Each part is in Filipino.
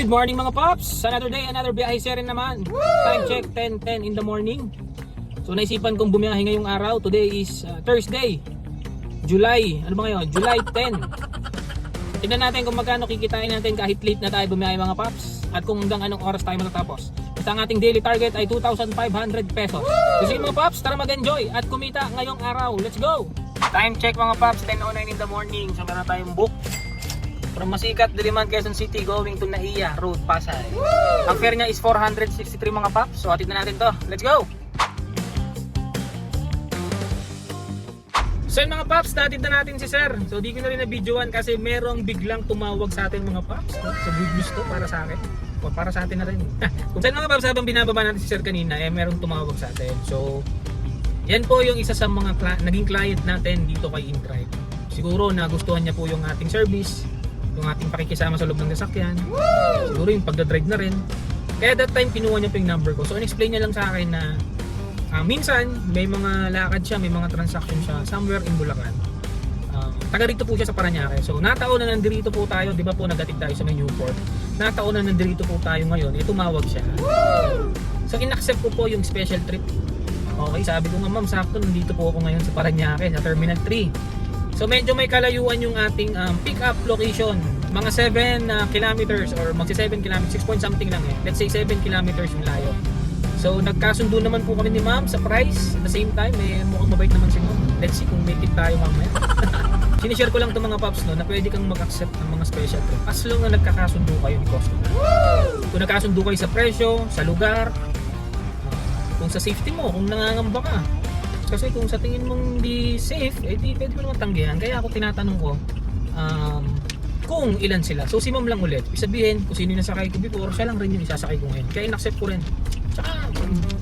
Good morning mga Pops! Another day, another biyahe rin naman. Time check, 10:10 in the morning. So naisipan kong bumiyahe ngayong araw. Today is Thursday, July, ano ba ngayon? July 10. Tignan natin kung magkano kikitain natin kahit late na tayo bumiyahe mga Pops. At kung hanggang anong oras tayo matatapos. Basta ang ating daily target ay 2,500 pesos. So sige mga Pops, tara mag-enjoy at kumita ngayong araw. Let's go! Time check mga Pops, 10:09 in the morning. So meron tayong book from Masikat, Diliman, Quezon City going to Naiya Road, Pasay. Ang fare niya is 463 mga Pops. So atid na natin to. Let's go! So yun mga Pops, natid na natin si Sir. So di ko na rin na-videoan kasi merong biglang tumawag sa atin mga Pops. So good news to para sa akin. O para sa atin na rin. Kung saan mga Pops, habang binababa natin si Sir kanina, merong tumawag sa atin. So yan po yung isa sa mga naging client natin dito kay InDrive. Siguro nagustuhan niya po yung ating service, yung ating pakikisama sa loob ng sasakyan. Siguro yung pagdadrive na rin. Kaya that time kinuha niya po yung number ko. So in-explain niya lang sa akin na minsan may mga lakad siya, may mga transaction siya somewhere in Bulacan. Taga rito po siya sa Parañaque. So nataon na nandito po tayo, di ba po naghatid tayo sa may Newport. Nataon na nandito po tayo ngayon, tumawag siya. So in-accept ko po yung special trip. Okay, sabi ko nga ma'am, sakto nandito po ako ngayon sa Parañaque, sa Terminal 3. So medyo may kalayuan yung ating pick up location. Mga 7 kilometers or magsi 7 kilometers, 6 point something lang eh. Let's say 7 kilometers yung layo. So nagkasundo naman po kami ni ma'am sa price. At the same time, mukhang mabait naman si ma'am. Let's see kung may tip tayo mamaya. Sinishare ko lang itong mga Pops no, na pwede kang mag-accept ng mga special trip as long na nagkakasundo kayo ni customer. Kung nagkasundo kayo sa presyo, sa lugar, kung sa safety mo, kung nangangamba ka. Kasi kung sa tingin mong di safe, di pwede mo naman tanggihan. Kaya ako tinatanong ko kung ilan sila. So si ma'am lang ulit, isabihin kung sino yung nasakay ko before, siya lang rin yung isasakay ko ngayon. Kaya in-accept ko rin. Tsaka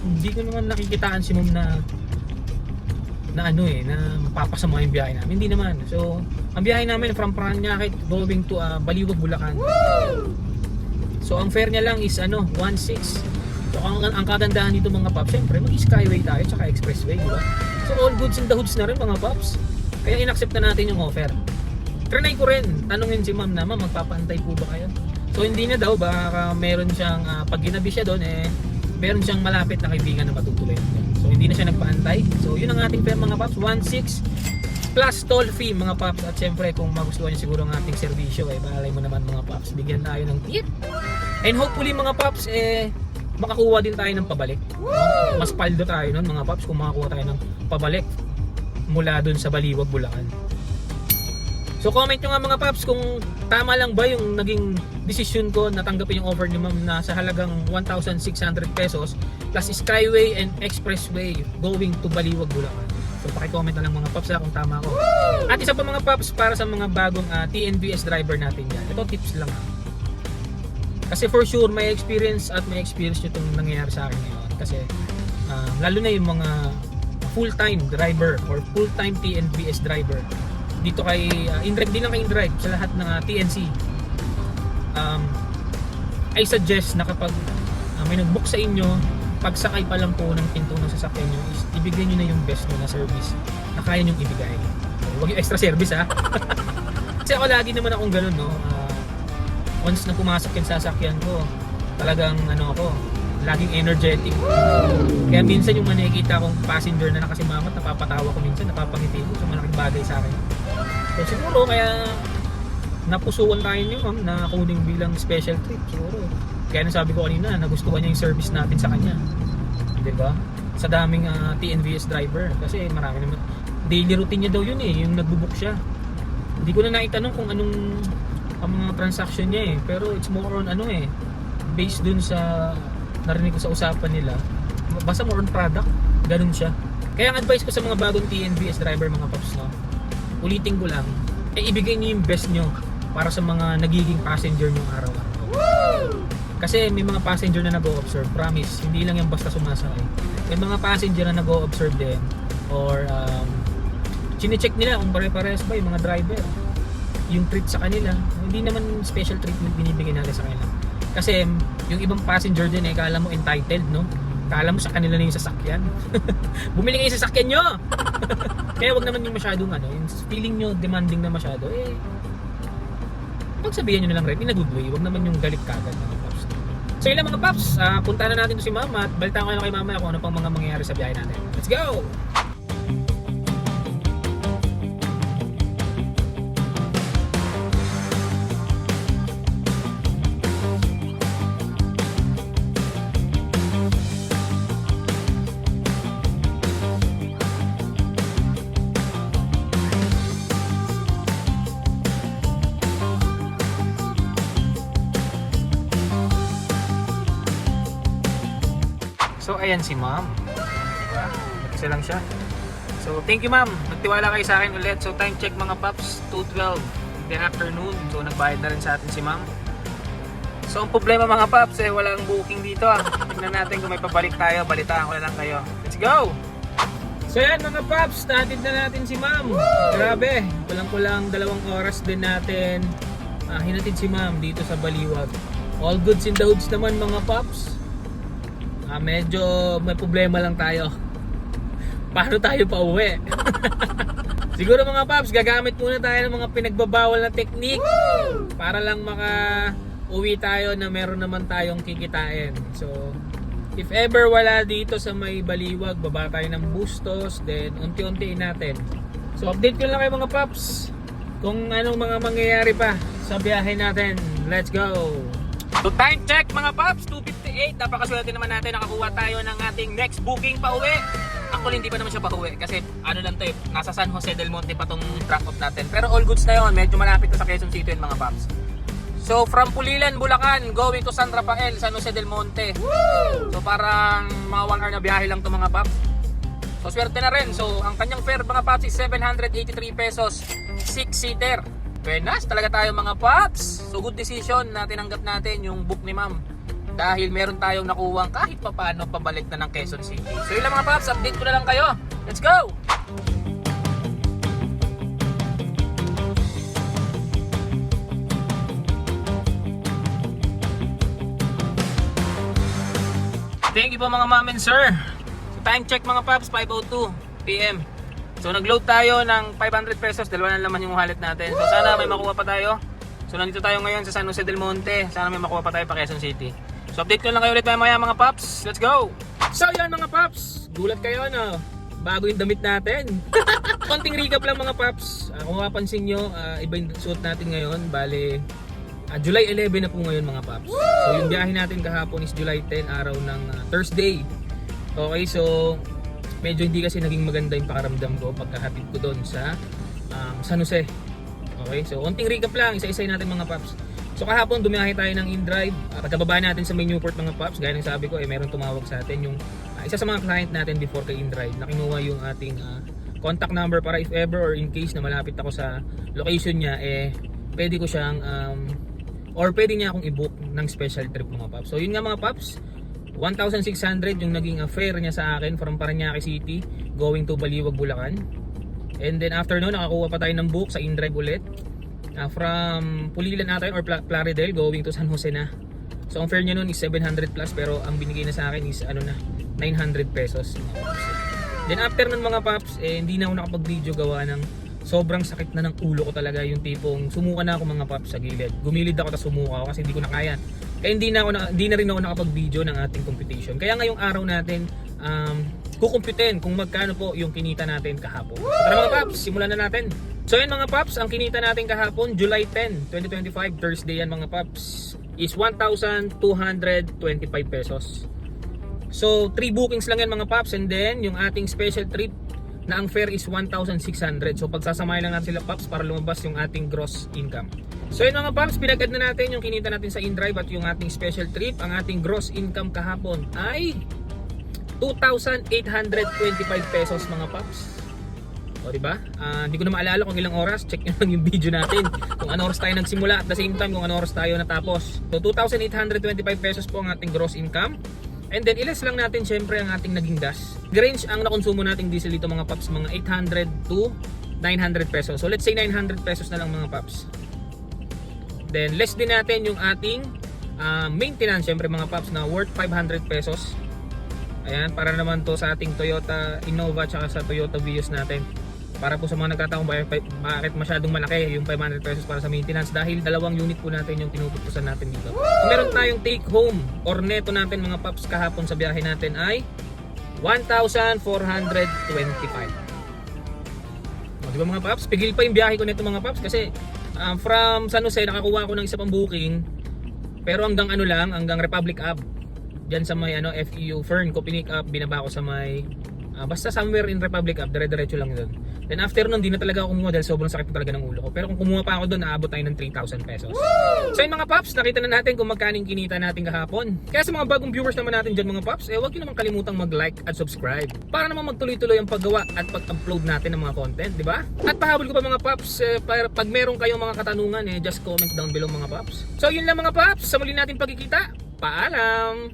hindi ko naman nakikitaan si ma'am na mapapasama yung biyahe namin. Hindi naman. So ang biyahe namin from Parañaque going to Baliwag, Bulacan. So ang fare niya lang is 1.6. So ang kagandahan dito mga Pops, syempre mag-skyway tayo tsaka expressway, di ba? So all goods in the hoods na rin mga Pops. Kaya in-accept na natin yung offer. Trinay ko rin, tanungin si ma'am na, ma'am magpapaantay po ba kayo? So hindi na daw, baka meron siyang, pag ginabi siya doon meron siyang malapit na kaibigan na matutuloy. So hindi na siya nagpaantay. So yun ang ating fare mga Pops, 1.6 plus toll fee mga Pops. At syempre kung magustuhan niyo siguro ang ating serbisyo, balay mo naman mga Pops, bigyan tayo ng tip. And hopefully mga Pops, makakuha din tayo ng pabalik. Mas paldo tayo nun mga Pops kung makakuha tayo ng pabalik mula dun sa Baliwag, Bulacan. So comment nyo nga mga Pops kung tama lang ba yung naging decision ko na tanggapin yung offer ni ma'am na sa halagang 1,600 pesos plus skyway and expressway going to Baliwag, Bulacan. So paki-comment na lang mga Pops kung tama ako. At isa pa mga Pops para sa mga bagong TNVS driver natin yan. Ito tips lang Kasi for sure may experience nyo itong nangyayari sa akin ngayon. Kasi lalo na yung mga full-time driver or full-time TNVS driver dito kay InDrive, din lang kay InDrive, sa lahat ng TNC. I suggest na kapag may nag-book sa inyo, pagsakay pa lang po ng pinto ng sasakyan nyo is ibigay nyo na yung best nyo na service na kaya nyo ibigay. Huwag yung extra service Kasi ako lagi naman akong ganun once na pumasok yung sasakyan ko, talagang laging energetic. Kaya minsan yung nakikita kong passenger na nakasimangot, napapatawa ko minsan, napapangiti ko. So malaking bagay sa akin. So siguro kaya napusuan tayo niyo ma'am na kuning bilang special trip siguro. Kaya nasabi ko kanina, nagustuhan niya yung service natin sa kanya. Diba? Sa daming TNVS driver. Kasi marami naman, daily routine niya daw yun yung nagbubook siya. Hindi ko na naitanong kung anong ang mga transaction niya pero it's more on based dun sa narinig ko sa usapan nila, basta more on product, ganun siya. Kaya ang advice ko sa mga bagong TNVS driver mga Pops ulitin ko lang, ibigay niyo yung best nyo para sa mga nagiging passenger nyo araw-araw. Kasi may mga passenger na nag-o-observe, promise, hindi lang yung basta sumasakay. May mga passenger na nag-o-observe din or chine-check nila kung pare-parehas ba yung mga driver yung treat sa kanila. Hindi naman special treatment binibigay natin sa kanila. Kasi yung ibang passenger din kala mo entitled, no? Kala mo sa kanila na yung sasakyan. Bumili kayo sa sasakyan nyo! Kaya wag naman yung masyadong yung feeling nyo demanding na masyado. pagsabihan nyo na lang rin in a good way, huwag naman yung galit kagad mga paps. So yun lang mga paps, punta na natin to si mama at balitaan ko na kay mama kung ano pang mga mangyayari sa biyahe natin. Let's go! So ayan si ma'am, diba? Mag-isa lang siya. So thank you ma'am, nagtiwala kayo sa akin ulit. So time check mga paps, 2:12 in the afternoon. So nagbayad na rin sa atin si ma'am. So ang problema mga paps, walang booking dito Tingnan natin kung may pabalik tayo, balitaan ko na lang kayo. Let's go! So yan mga paps, natin na natin si ma'am. Grabe, kulang-kulang 2 oras din natin hinatid si ma'am dito sa Baliwag. All goods in the hoods naman mga paps. Medyo may problema lang tayo. Paano tayo pa uwi? Siguro mga paps, gagamit muna tayo ng mga pinagbabawal na technique para lang maka-uwi tayo na meron naman tayong kikitain. So, if ever wala dito sa may Baliwag, baba tayo ng Bustos, then unti-untiin natin. So, update ko lang kayo mga paps kung anong mga mangyayari pa sa biyahe natin. Let's go! So time check mga paps, 2:58. Napakaswerte naman natin, nakakuha tayo ng ating next booking pa uwi. Actually hindi pa naman siya pa uwi kasi ano lang to nasa San Jose del Monte pa tong drop off natin. Pero all goods na yon, medyo malapit na sa Quezon City yun mga paps. So from Pulilan, Bulacan, going to San Rafael, San Jose del Monte. So parang mga 1 hour na biyahe lang to mga paps. So swerte na rin. So ang kanyang fare mga paps is 783 pesos, 6-seater. Buenas talaga tayo mga paps. So good decision na tinanggap natin yung book ni ma'am. Dahil meron tayong nakuwang kahit papaano pabalik na ng Quezon City. So yun lang mga paps, update ko na lang kayo. Let's go! Thank you po mga ma'am and sir. So time check mga paps, 5:02 PM. So nag-load tayo ng 500 pesos, 2 na naman yung wallet natin. So sana may makuha pa tayo. So nandito tayo ngayon sa San Jose del Monte. Sana may makuha pa tayo pa Quezon City. So update ko lang kayo ulit maya mga paps. Let's go! So yan mga paps, gulat kayo no? Bago yung damit natin. Konting recap lang mga paps. Kung mapapansin nyo, iba yung suot natin ngayon. Bale, July 11 na po ngayon mga paps. So yung biyahe natin kahapon is July 10, araw ng Thursday. Okay, so medyo hindi kasi naging maganda yung pakaramdam ko pagkahatid ko doon sa San Jose. Okay, so konting recap lang, isa-isay natin mga paps. So kahapon dumiyahe tayo ng InDrive. Pagkababa natin sa may Newport mga paps, gaya ng sabi ko, meron tumawag sa atin yung isa sa mga client natin before kay InDrive na kinuha yung ating contact number para if ever or in case na malapit ako sa location niya, pwede ko siyang or pwede niya akong i-book ng special trip mga paps. So yun nga mga paps, 1,600 yung naging fare niya sa akin from Parañaque City going to Baliwag, Bulacan. And then after noon, nakakuha pa tayo ng book sa InDrive ulit from Pulilan natin or Plaridel going to San Jose na. So ang fare niya noon is 700 plus pero ang binigay na sa akin is 900 pesos. Then after noon mga paps, hindi na ako nakapag-video gawa ng sobrang sakit na ng ulo ko talaga, yung tipong sumuka na ako mga paps sa gilid. Gumilid ako tapos sumuka ako kasi hindi ko na kaya. Kaya hindi na rin ako nakapag-video ng ating computation. Kaya ngayong araw natin kukumputin kung magkano po yung kinita natin kahapon. So, tara mga paps, simulan na natin. So yun mga paps, ang kinita natin kahapon July 10, 2025, Thursday yan mga paps, is 1,225 pesos. So 3 bookings lang yan mga paps, and then yung ating special trip na ang fare is 1,600. So pagsasamahin lang natin sila paps para lumabas yung ating gross income. So yun mga paps, pinag-add na natin yung kinita natin sa InDrive at yung ating special trip. Ang ating gross income kahapon ay 2,825 pesos mga paps. O diba? Hindi ko na maalala kung ilang oras. Check nyo lang yung video natin kung ano oras tayo nagsimula at the same time kung ano oras tayo natapos. So 2,825 pesos po ang ating gross income. And then ilas lang natin syempre ang ating naging gas. Range ang nakonsumo nating diesel dito mga paps, mga 800 to 900 pesos. So let's say 900 pesos na lang mga paps. Then less din natin yung ating maintenance syempre mga paps na worth 500 pesos. Ayan, para naman to sa ating Toyota Innova tsaka sa Toyota Vios natin. Para po sa mga nagtatanong bakit masyadong malaki yung 500 pesos para sa maintenance, dahil dalawang unit po natin yung tinututusan natin dito. Meron tayong take home or neto natin mga paps kahapon sa biyahe natin ay 1,425. Di ba mga paps? Pigil pa yung biyahe ko nito mga paps kasi from San Jose nakakuha ko ng isa pang booking, pero hanggang ano lang, hanggang Republic Ave. Diyan sa may FEU Fern ko pinick up, binaba ko sa may basta somewhere in Republic Ave, dire-diretso lang doon. Then after nun, di na talaga ako kumuha dahil sobrang sakit talaga ng ulo ko. Pero kung kumuha pa ako doon, naabot tayo ng 3,000 pesos. So yun mga paps, nakita na natin kung magkano yung kinita natin kahapon. Kaya sa mga bagong viewers naman natin dyan mga paps, huwag nyo naman kalimutang mag-like at subscribe para naman magtuloy-tuloy ang paggawa at pag-upload natin ng mga content, di ba? At pahabol ko pa mga paps, pag meron kayong mga katanungan, just comment down below mga paps. So yun lang mga paps, sa muli natin pagkikita, paalam!